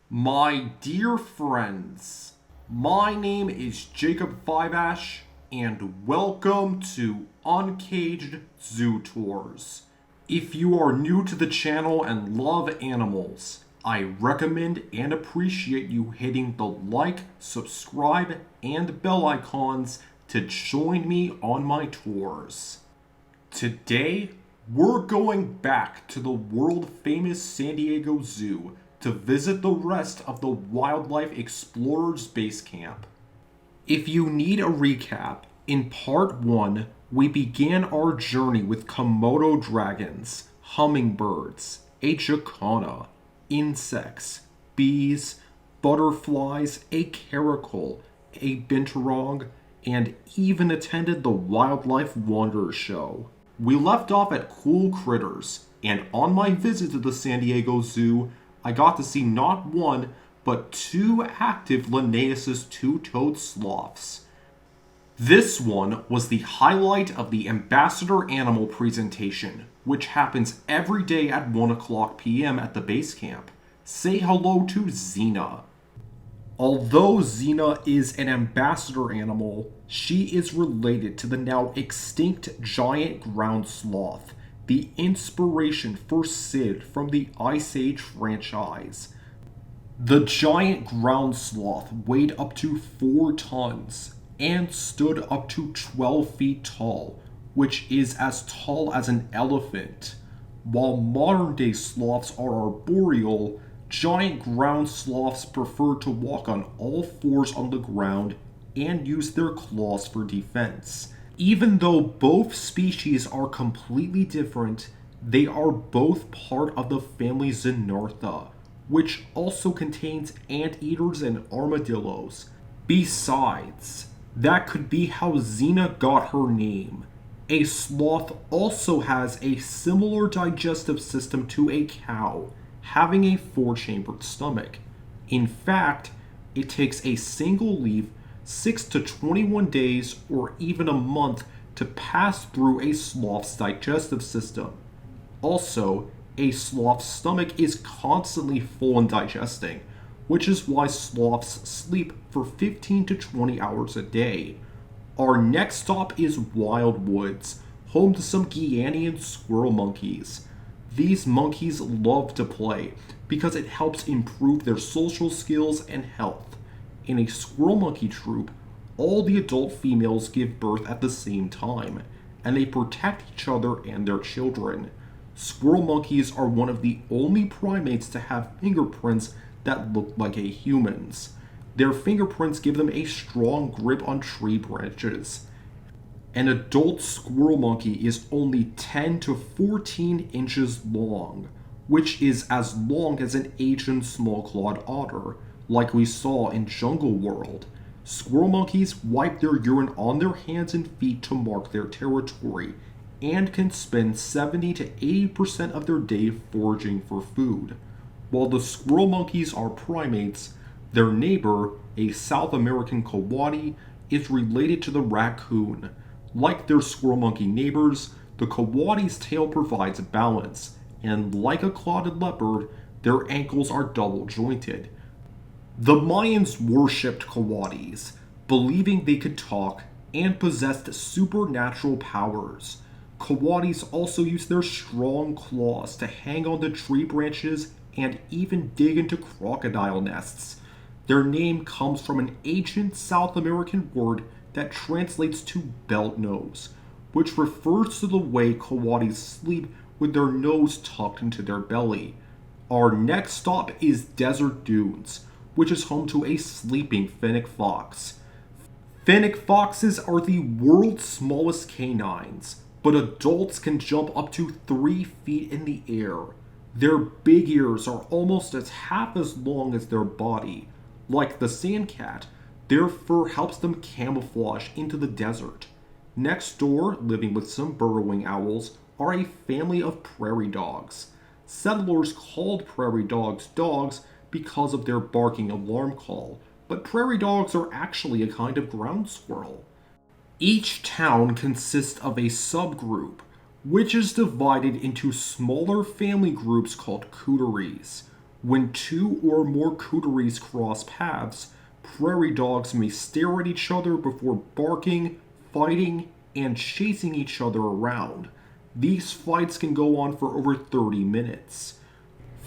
My dear friends, my name is Jacob Fiveash, and welcome to Uncaged Zootours. If you are new to the channel and love animals, I recommend and appreciate you hitting the like, subscribe, and bell icons to join me on my tours. Today, we're going back to the world famous San Diego Zoo to visit the rest of the Wildlife Explorers Basecamp. If you need a recap, in part 1, we began our journey with Komodo dragons, hummingbirds, a jacana, insects, bees, butterflies, a caracal, a binturong, and even attended the Wildlife Wanderer show. We left off at Cool Critters, and on my visit to the San Diego Zoo, I got to see not one, but two active Linnaeus' two-toed sloths. This one was the highlight of the Ambassador Animal presentation, which happens every day at 1 o'clock p.m. at the base camp. Say hello to Xena. Although Xena is an ambassador animal, she is related to the now extinct giant ground sloth, the inspiration for Sid from the Ice Age franchise. The giant ground sloth weighed up to 4 tons and stood up to 12 feet tall, which is as tall as an elephant. While modern-day sloths are arboreal, giant ground sloths prefer to walk on all fours on the ground and use their claws for defense. Even though both species are completely different, they are both part of the family Xenartha, which also contains anteaters and armadillos. Besides, that could be how Xena got her name. A sloth also has a similar digestive system to a cow, having a 4-chambered stomach. In fact, it takes a single leaf 6 to 21 days or even a month to pass through a sloth's digestive system. Also, a sloth's stomach is constantly full and digesting, which is why sloths sleep for 15 to 20 hours a day. Our next stop is Wild Woods, home to some Guianean squirrel monkeys. These monkeys love to play because it helps improve their social skills and health. In a squirrel monkey troop, all the adult females give birth at the same time, and they protect each other and their children. Squirrel monkeys are one of the only primates to have fingerprints that look like a human's. Their fingerprints give them a strong grip on tree branches. An adult squirrel monkey is only 10 to 14 inches long, which is as long as an Asian small-clawed otter, like we saw in Jungle World. Squirrel monkeys wipe their urine on their hands and feet to mark their territory, and can spend 70 to 80% of their day foraging for food. While the squirrel monkeys are primates, their neighbor, a South American coati, is related to the raccoon. Like their squirrel monkey neighbors, the coati's tail provides balance, and like a clotted leopard, their ankles are double jointed. The Mayans worshipped coatis, believing they could talk and possessed supernatural powers. Coatis also use their strong claws to hang on to tree branches and even dig into crocodile nests. Their name comes from an ancient South American word that translates to belt nose, which refers to the way coatis sleep with their nose tucked into their belly. Our next stop is Desert Dunes, which is home to a sleeping fennecfox. Fennecfoxes are the world's smallest canines, but adults can jump up to 3 feet in the air. Their big ears are almost half as long as their body. Like the sandcat, their fur helps them camouflage into the desert. Next door, living with some burrowing owls, are a family of prairie dogs. Settlers called prairie dogs dogs because of their barking alarm call, but prairie dogs are actually a kind of ground squirrel. Each town consists of a subgroup, which is divided into smaller family groups called coteries. When two or more coteries cross paths, prairie dogs may stare at each other before barking, fighting, and chasing each other around. These fights can go on for over 30 minutes.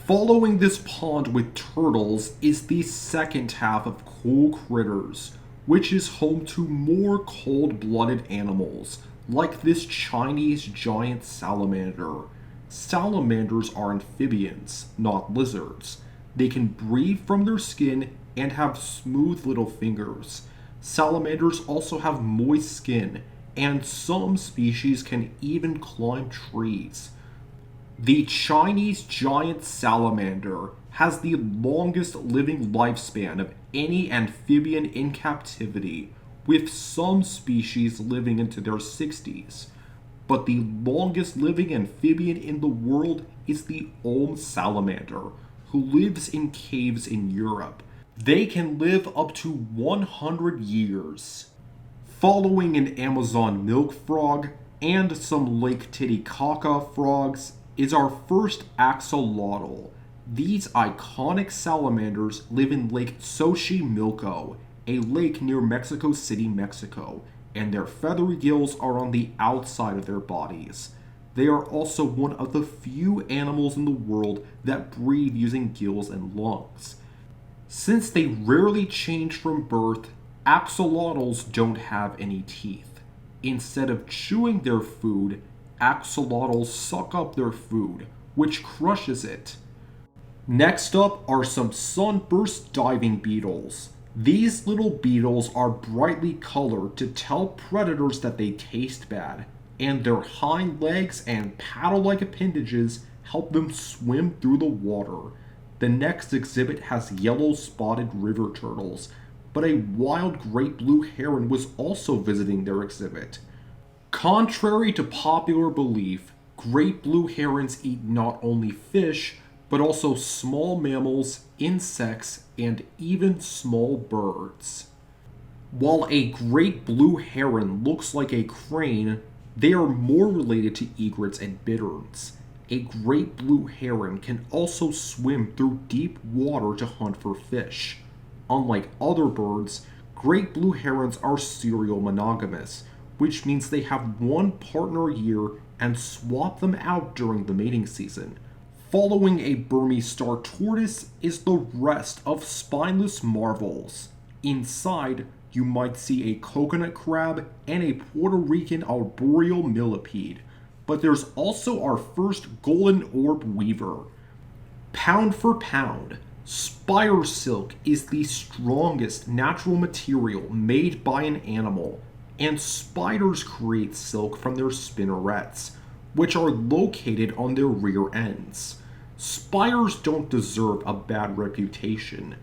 Following this pond with turtles is the second half of Cool Critters, which is home to more cold-blooded animals, like this Chinese giant salamander. Salamanders are amphibians, not lizards. They can breathe from their skin and have smooth little fingers. Salamanders also have moist skin, and some species can even climb trees. The Chinese giant salamander has the longest living lifespan of any amphibian in captivity, with some species living into their 60s. But the longest living amphibian in the world is the salamander, who lives in caves in Europe. They can live up to 100 years. Following an Amazon milk frog and some Lake Titicaca frogs is our first axolotl. These iconic salamanders live in Lake Xochimilco, a lake near Mexico City, Mexico, and their feathery gills are on the outside of their bodies. They are also one of the few animals in the world that breathe using gills and lungs. Since they rarely change from birth, axolotls don't have any teeth. Instead of chewing their food, axolotls suck up their food, which crushes it. Next up are some sunburst diving beetles. These little beetles are brightly colored to tell predators that they taste bad, and their hind legs and paddle-like appendages help them swim through the water. The next exhibit has yellow-spotted river turtles, but a wild great blue heron was also visiting their exhibit. Contrary to popular belief, great blue herons eat not only fish, but also small mammals, insects, and even small birds. While a great blue heron looks like a crane, they are more related to egrets and bitterns. A great blue heron can also swim through deep water to hunt for fish. Unlike other birds, great blue herons are serial monogamous, which means they have one partner a year and swap them out during the mating season. Following a Burmese star tortoise is the rest of spineless marvels. Inside, you might see a coconut crab and a Puerto Rican arboreal millipede, but there's also our first golden orb weaver. Pound for pound, spider silk is the strongest natural material made by an animal, and spiders create silk from their spinnerets, which are located on their rear ends. Spiders don't deserve a bad reputation.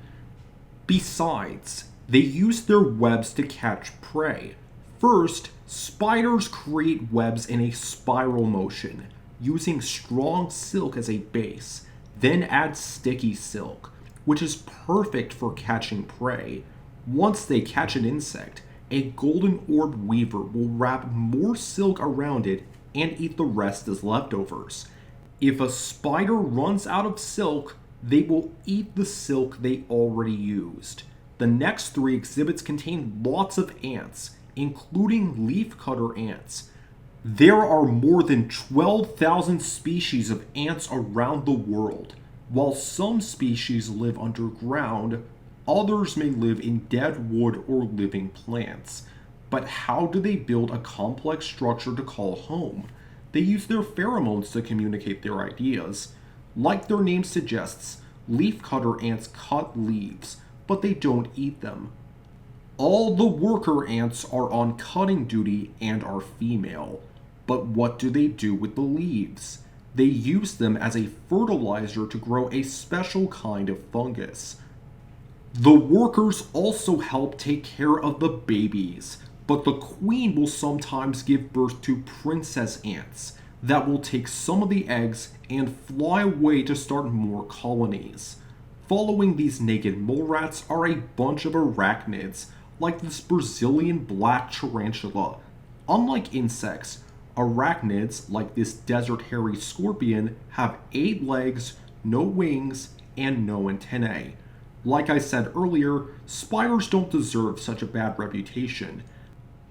Besides, they use their webs to catch prey. First, spiders create webs in a spiral motion, using strong silk as a base, then add sticky silk, which is perfect for catching prey. Once they catch an insect, a golden orb weaver will wrap more silk around it and eat the rest as leftovers. If a spider runs out of silk, they will eat the silk they already used. The next three exhibits contain lots of ants, including leafcutter ants. There are more than 12,000 species of ants around the world. While some species live underground, others may live in dead wood or living plants. But how do they build a complex structure to call home? They use their pheromones to communicate their ideas. Like their name suggests, leafcutter ants cut leaves, but they don't eat them. All the worker ants are on cutting duty and are female. But what do they do with the leaves? They use them as a fertilizer to grow a special kind of fungus. The workers also help take care of the babies, but the queen will sometimes give birth to princess ants that will take some of the eggs and fly away to start more colonies. Following these naked mole rats are a bunch of arachnids, like this Brazilian black tarantula. Unlike insects, arachnids, like this desert hairy scorpion, have 8 legs, no wings, and no antennae. Like I said earlier, spiders don't deserve such a bad reputation.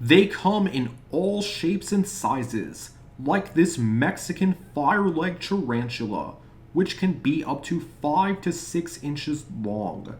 They come in all shapes and sizes, like this Mexican fire-leg tarantula, which can be up to 5 to 6 inches long.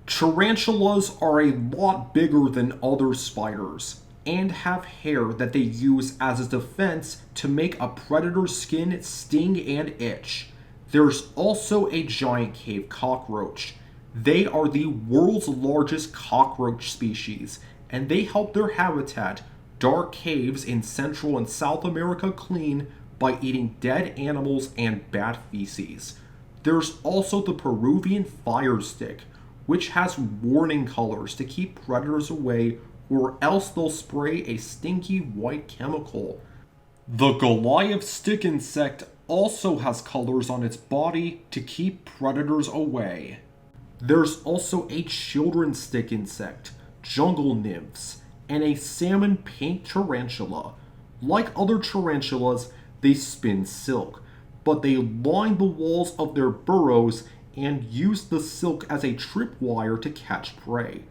Tarantulas are a lot bigger than other spiders, and have hair that they use as a defense to make a predator's skin sting and itch. There's also a giant cave cockroach. They are the world's largest cockroach species, and they help their habitat, dark caves in Central and South America, clean by eating dead animals and bat feces. There's also the Peruvian fire stick, which has warning colors to keep predators away, or else they'll spray a stinky white chemical. The Goliath stick insect also has colors on its body to keep predators away. There's also a children's stick insect, jungle nymphs, and a salmon pink tarantula. Like other tarantulas, they spin silk, but they line the walls of their burrows and use the silk as a tripwire to catch prey.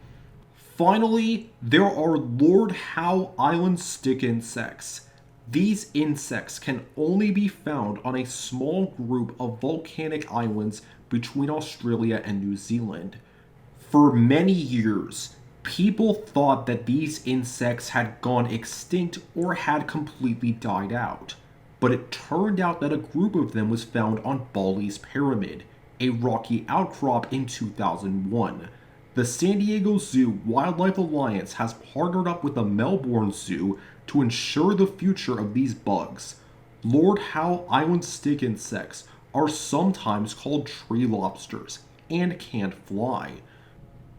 Finally, there are Lord Howe Island stick insects. These insects can only be found on a small group of volcanic islands between Australia and New Zealand. For many years, people thought that these insects had gone extinct or had completely died out, but it turned out that a group of them was found on Bali's Pyramid, a rocky outcrop, in 2001. The Sandiegozoo Wildlife Alliance has partnered up with the Melbourne Zoo to ensure the future of these bugs. Lord Howe Island stick insects are sometimes called tree lobsters and can't fly.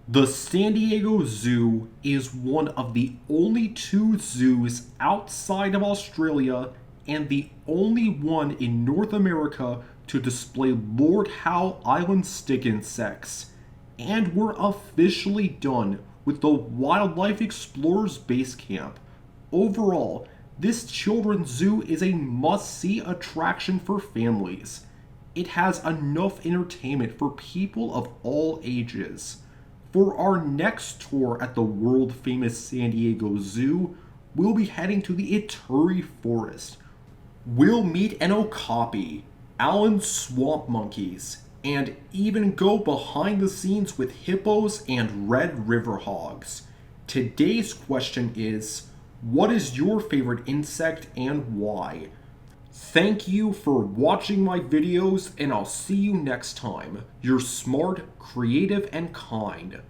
The San Diego Zoo is one of the only 2 zoos outside of Australia and the only one in North America to display Lord Howe Island stick insects. And we're officially done with the Wildlife Explorers Basecamp. Overall, this children's zoo is a must-see attraction for families. It has enough entertainment for people of all ages. For our next tour at the world-famous San Diego Zoo, we'll be heading to the Ituri Forest. We'll meet an okapi, Allen swamp monkeys, and even go behind the scenes with hippos and red river hogs. Today's question is, what is your favorite insect and why? Thank you for watching my videos, and I'll see you next time. You're smart, creative, and kind.